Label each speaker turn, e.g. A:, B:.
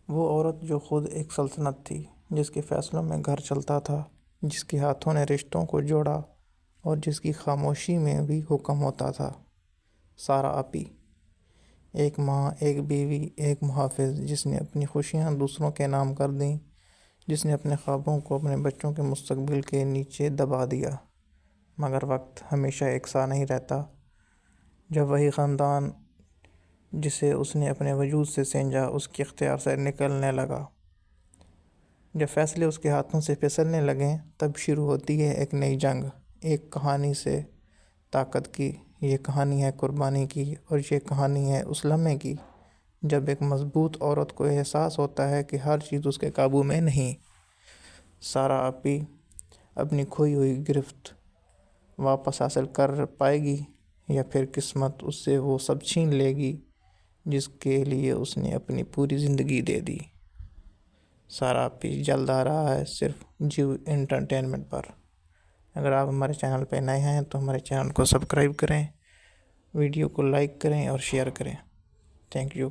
A: وہ عورت جو خود ایک سلطنت تھی، جس کے فیصلوں میں گھر چلتا تھا، جس کے ہاتھوں نے رشتوں کو جوڑا اور جس کی خاموشی میں بھی حکم ہوتا تھا، سارہ اپی۔ ایک ماں، ایک بیوی، ایک محافظ، جس نے اپنی خوشیاں دوسروں کے نام کر دیں، جس نے اپنے خوابوں کو اپنے بچوں کے مستقبل کے نیچے دبا دیا۔ مگر وقت ہمیشہ یکساں نہیں رہتا۔ جب وہی خاندان جسے اس نے اپنے وجود سے سینجا اس کے اختیار سے نکلنے لگا، جب فیصلے اس کے ہاتھوں سے پھسلنے لگیں، تب شروع ہوتی ہے ایک نئی جنگ، ایک کہانی سے طاقت کی۔ یہ کہانی ہے قربانی کی، اور یہ کہانی ہے اس لمحے کی جب ایک مضبوط عورت کو احساس ہوتا ہے کہ ہر چیز اس کے قابو میں نہیں۔ سارہ اپی اپنی کھوئی ہوئی گرفت واپس حاصل کر پائے گی، یا پھر قسمت اس سے وہ سب چھین لے گی جس کے لیے اس نے اپنی پوری زندگی دے دی۔ سارہ اپی جلد آ رہا ہے صرف جیو انٹرٹینمنٹ پر۔ اگر آپ ہمارے چینل پہ نئے ہیں تو ہمارے چینل کو سبسکرائب کریں، ویڈیو کو لائک کریں اور شیئر کریں۔ Thank you.